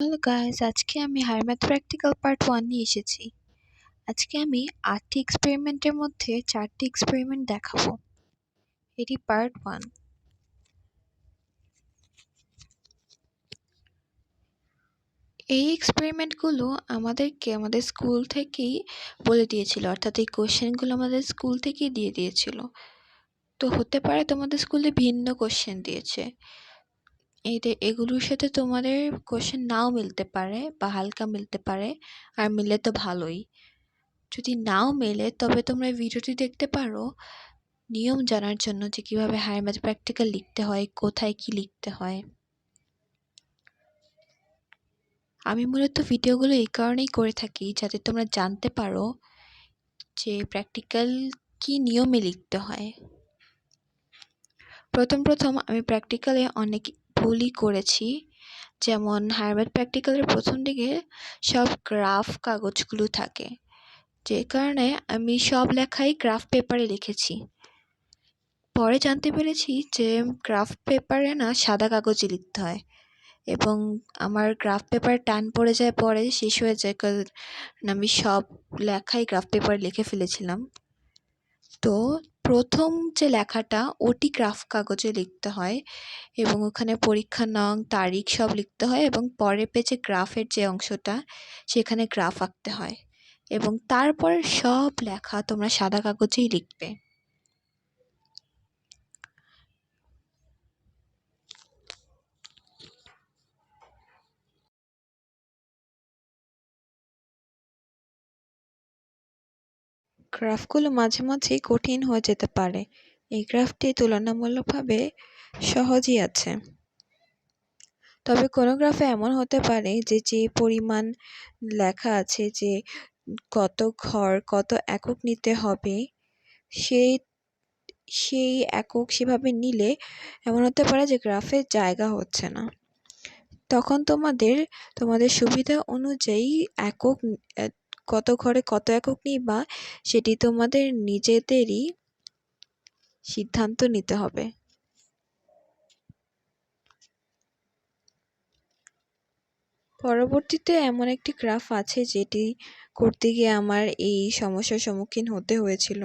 Hello guys, আজকে আমি higher math practical part 1 নিয়ে এসেছি। আজকে আমি 8টি এক্সপেরিমেন্টের মধ্যে 4টি এক্সপেরিমেন্ট দেখাবো। এটি পার্ট 1। এই এক্সপেরিমেন্টগুলো আমাদেরকে আমাদের স্কুল থেকেই বলে দিয়েছিল, অর্থাৎ এই কোশ্চেনগুলো আমাদের স্কুল থেকেই দিয়ে দিয়েছিল। তো হতে পারে তোমাদের স্কুলে ভিন্ন কোশ্চেন দিয়েছে, এগুলোর সাথে তোমাদের কোশ্চেন নাও মিলতে পারে বা হালকা মিলতে পারে, আর মিলে তো ভালোই। যদি নাও মেলে তবে তোমরা ভিডিওটি দেখতে পারো নিয়ম জানার জন্য, যে কিভাবে হায়ার ম্যাথ প্র্যাকটিক্যাল লিখতে হয়, কোথায় কি লিখতে হয়। আমি মূলত ভিডিওগুলো এই কারণেই করে থাকি যাতে তোমরা জানতে পারো যে প্র্যাকটিক্যাল কি নিয়মে লিখতে হয়। প্রথম আমি প্র্যাকটিক্যালে অনেক ভুলই করেছি। যেমন হায়ার ম্যাথ প্র্যাকটিক্যালের প্রথম দিকে সব গ্রাফ কাগজগুলো থাকে, যে কারণে আমি সব লেখাই গ্রাফ পেপারে লিখেছি। পরে জানতে পেরেছি যে গ্রাফ পেপারে না, সাদা কাগজে লিখতে হয়, এবং আমার গ্রাফ পেপার টান পড়ে যায়, পরে শেষ হয়ে যায়, কারণ আমি সব লেখাই গ্রাফ পেপারে লিখে ফেলেছিলাম। তো প্রথম যে লেখাটা ওটি গ্রাফ কাগজে লিখতে হয়, এবং ওখানে পরীক্ষা নং, তারিখ সব লিখতে হয়, এবং পরের পেজে গ্রাফের যে অংশটা সেখানে গ্রাফ আঁকতে হয়, এবং তারপর সব লেখা তোমরা সাদা কাগজেই লিখবে। গ্রাফগুলো মাঝে মাঝেই কঠিন হয়ে যেতে পারে। এই গ্রাফটি তুলনামূলকভাবে সহজই আছে, তবে কোনো গ্রাফে এমন হতে পারে যে পরিমাণ লেখা আছে যে কত ঘর কত একক নিতে হবে, সেই একক সেভাবে নিলে এমন হতে পারে যে গ্রাফে জায়গা হচ্ছে না। তখন তোমাদের সুবিধা অনুযায়ী একক, কত ঘরে কত একক নিবা সেটি তোমাদের নিজেদেরই সিদ্ধান্ত নিতে হবে। পরবর্তীতে এমন একটি গ্রাফ আছে যেটি করতে গিয়ে আমার এই সমস্যার সম্মুখীন হতে হয়েছিল।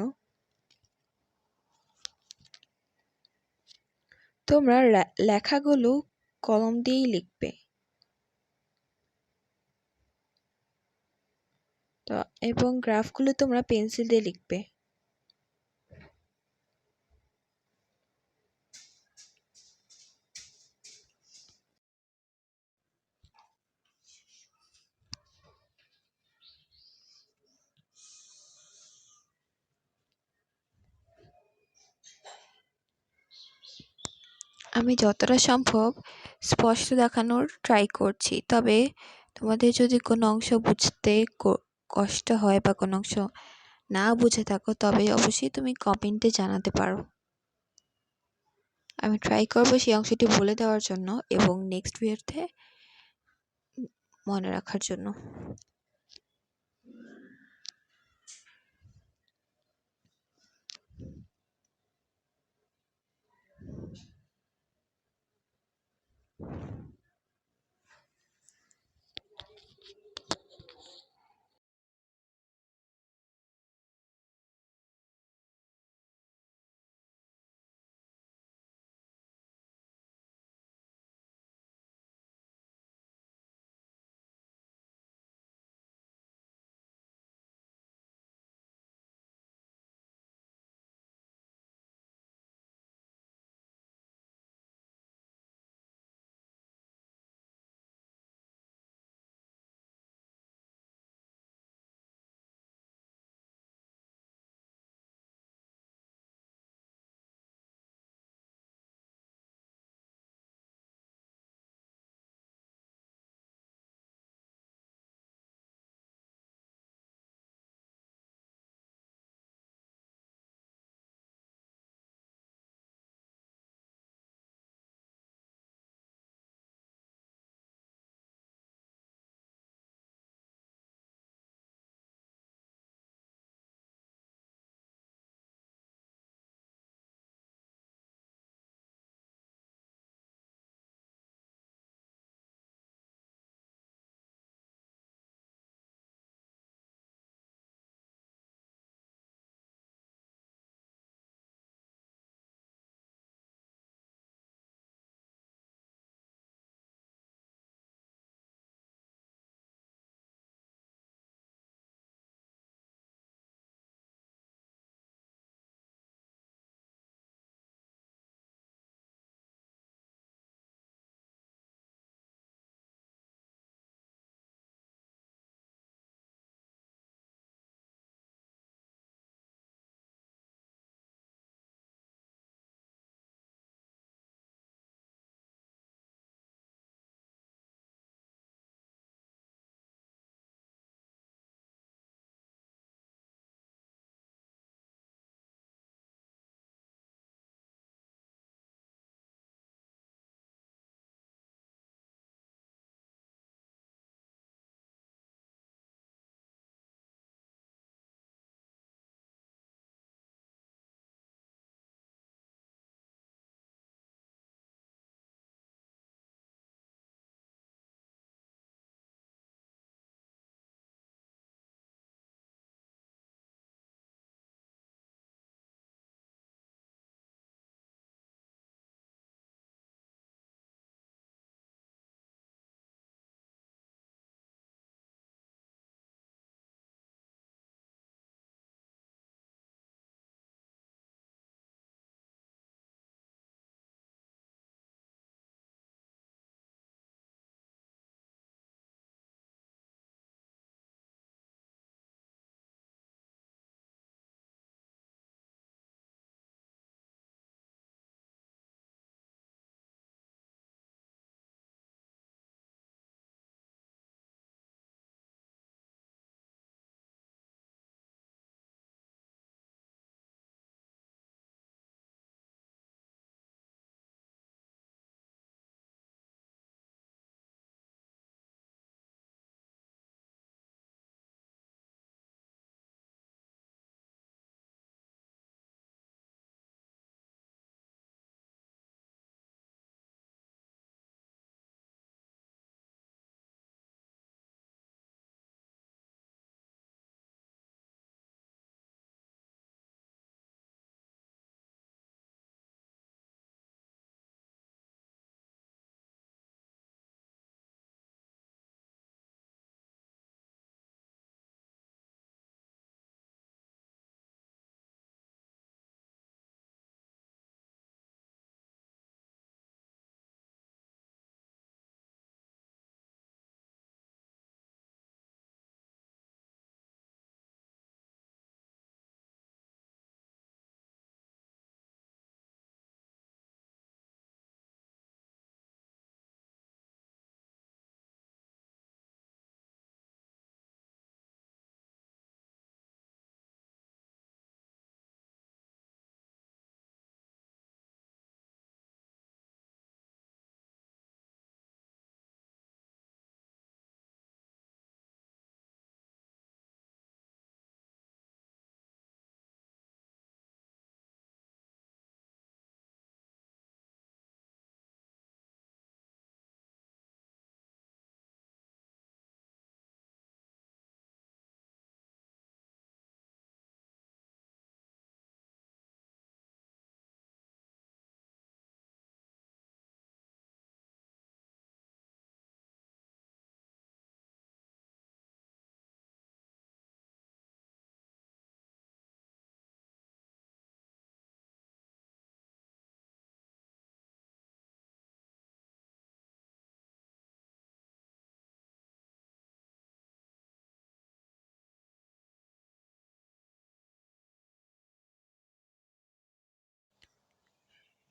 তোমরা লেখাগুলো কলম দিয়েই লিখবে, তো এবং গ্রাফগুলো তোমরা পেন্সিল দিয়ে লিখবে। আমি যতটা সম্ভব স্পষ্ট দেখানোর ট্রাই করছি, তবে তোমাদের যদি কোনো অংশ বুঝতে কষ্ট হয় বা কোনো অংশ না বুঝে থাকো, তবে অবশ্যই তুমি কমেন্টে জানাতে পারো। আমি ট্রাই করবো সেই অংশটি বলে দেওয়ার জন্য এবং নেক্সট ভিডিওতে মনে রাখার জন্য।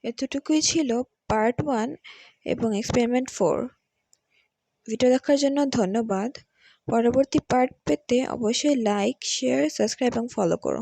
এতটুকুই ছিল পার্ট 1 এবং এক্সপেরিমেন্ট 4। ভিডিও দেখার জন্য ধন্যবাদ। পরবর্তী পার্ট পেতে অবশ্যই লাইক, শেয়ার, সাবস্ক্রাইব এবং ফলো করো।